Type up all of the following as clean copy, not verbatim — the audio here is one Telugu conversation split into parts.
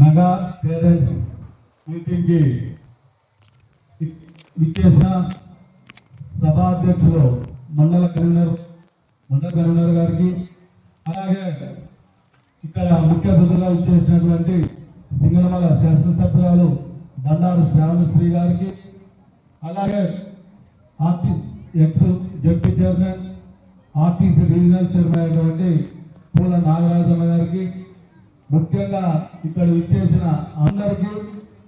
మెగా పేరెంట్స్ మీటింగ్కి ఇచ్చేసిన సభాధ్యక్షులు మండల కన్వీనర్ గారికి, అలాగే ఇక్కడ ముఖ్య అతిథులుగా ఇచ్చేసినటువంటి సింగనమల శాసనసభ్యురాలు బండారు శ్రావణశ్రీ గారికి, అలాగే X ZP chairman RTC regional chairman అయినటువంటి పూల నాగరాజమ్మ గారికి, ముఖ్యంగా ఇక్కడ ఇచ్చేసిన అందరికీ,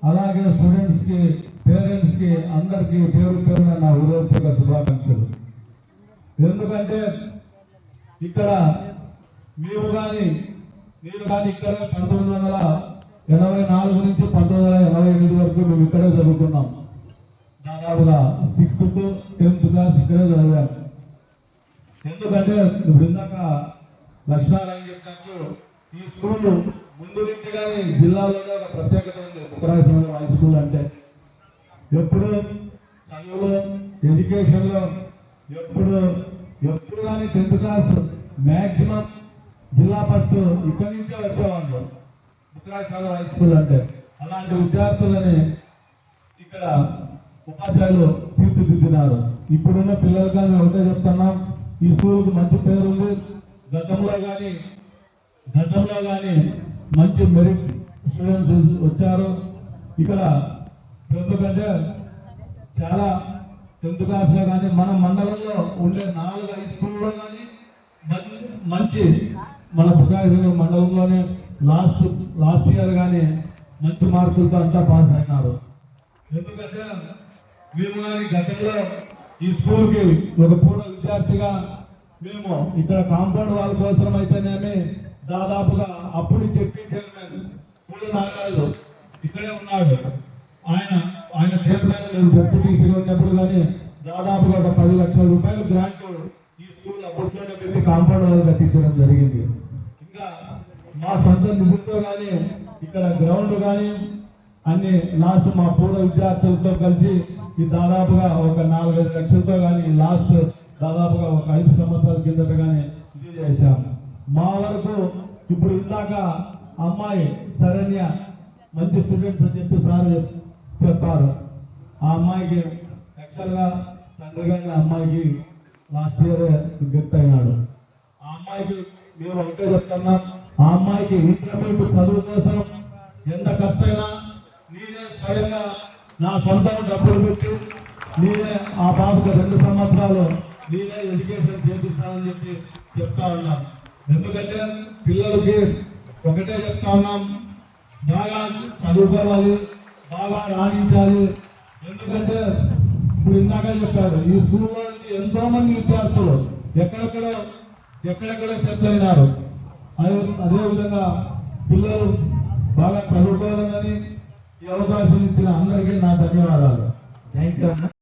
అలాగే స్టూడెంట్స్కి, పేరెంట్స్కి అందరికీ పేరు పేరున నా హృదయపూర్వక శుభాకాంక్షలు. ఎందుకంటే ఇక్కడ మీరు కానీ ఇక్కడ 1984 నుంచి 1988 వరకు మేము ఇక్కడే చదువుకున్నాం. దాదాపుగా 6th to 10th క్లాస్ ఇక్కడే చదివాం. ఎందుకంటే ఇందాక లక్ష్మణారాయణ చెప్పినట్టు ఈ స్కూల్ ముందు నుంచి కానీ జిల్లాలోనే ఒక ప్రత్యేకత ఉంది. బుక్కరాయస్వామి హై స్కూల్ అంటే ఎప్పుడు చదువులో, ఎడ్యుకేషన్లో ఎప్పుడు కానీ 10th క్లాస్ మ్యాక్సిమం జిల్లా ఫస్ట్ ఇక్కడి నుంచే వచ్చేవాళ్ళు. బుక్కరాయస్వామి హై స్కూల్ అంటే అలాంటి విద్యార్థులని ఇక్కడ ఉపాధ్యాయులు తీర్చిదిద్దినారు. ఇప్పుడున్న పిల్లలు కానీ ఒకటే చెప్తున్నాం, ఈ స్కూల్కి మంచి పేరు ఉంది. గతంలో కానీ మంచి మెరిట్ స్టూడెంట్స్ వచ్చారు. ఇక్కడ ఎందుకంటే చాలా 10th క్లాస్లో కానీ మన మండలంలో ఉండే 4 హై స్కూల్లో కానీ మంచి మన బుక్కరాయస్వామి మండలంలోనే లాస్ట్ ఇయర్ కానీ మంచి మార్కులతో అంతా పాస్ అయినారు. ఎందుకంటే మేము కానీ గతంలో ఈ స్కూల్కి ఒక పూర్వ విద్యార్థిగా మేము ఇక్కడ కాంపౌండ్ వాళ్ళ కోసం అయితేనేమి దాదాపుగా అప్పుడు చెప్పి చైర్మన్ పూల నాగరాజు ఇక్కడే ఉన్నాడు. ఆయన చైర్మన్ నేను డెప్యూటీసీగా ఉన్నప్పుడు కానీ దాదాపుగా ఒక 10 లక్షల రూపాయలు గ్రాంట్ ఈ స్కూల్ అప్పట్లోనే పెట్టి కాంపౌండ్ వాళ్ళు కట్టించడం జరిగింది. ఇంకా మా సొంత నిధులతో కానీ ఇక్కడ గ్రౌండ్ కానీ అన్ని లాస్ట్ మా పూర్వ విద్యార్థులతో కలిసి ఈ దాదాపుగా ఒక 4-5 లక్షలతో కానీ లాస్ట్ దాదాపుగా ఒక 5 సంవత్సరాల కిందట కానీ ఇది చేశాం. మా వరకు ఇప్పుడు ఇందాక అమ్మాయి శరణ్య మంచి స్టూడెంట్స్ అని చెప్పి సార్ చెప్పారు. ఆ అమ్మాయికి యాక్చువల్గా తండ్రిగా అమ్మాయికి లాస్ట్ ఇయర్ గిఫ్ట్ అయినాడు. ఆ అమ్మాయికి మేము ఒకటే చెప్తున్నాం, ఆ అమ్మాయికి ఇంటర్మీడియట్ చదువు కోసం ఎంత ఖర్చైనా నేనే స్వయంగా నా సొంత డబ్బులు పెట్టి నేనే ఆ బాబుకి 2 సంవత్సరాలు నేనే ఎడ్యుకేషన్ చేపిస్తానని చెప్పి చెప్తా ఉన్నాం. ఎందుకంటే పిల్లలకి ఒకటే చెప్తా ఉన్నాం, బాగా చదువుకోవాలి, బాగా రాణించాలి. ఎందుకంటే ఇప్పుడు ఇందాక చెప్పారు, ఈ స్కూల్లో నుంచి ఎంతో మంది విద్యార్థులు ఎక్కడెక్కడ సెటిల్ అయినారు. అదేవిధంగా పిల్లలు బాగా చదువుకోవాలని ఈ అవకాశం ఇచ్చిన అందరికీ నా ధన్యవాదాలు. Thank you.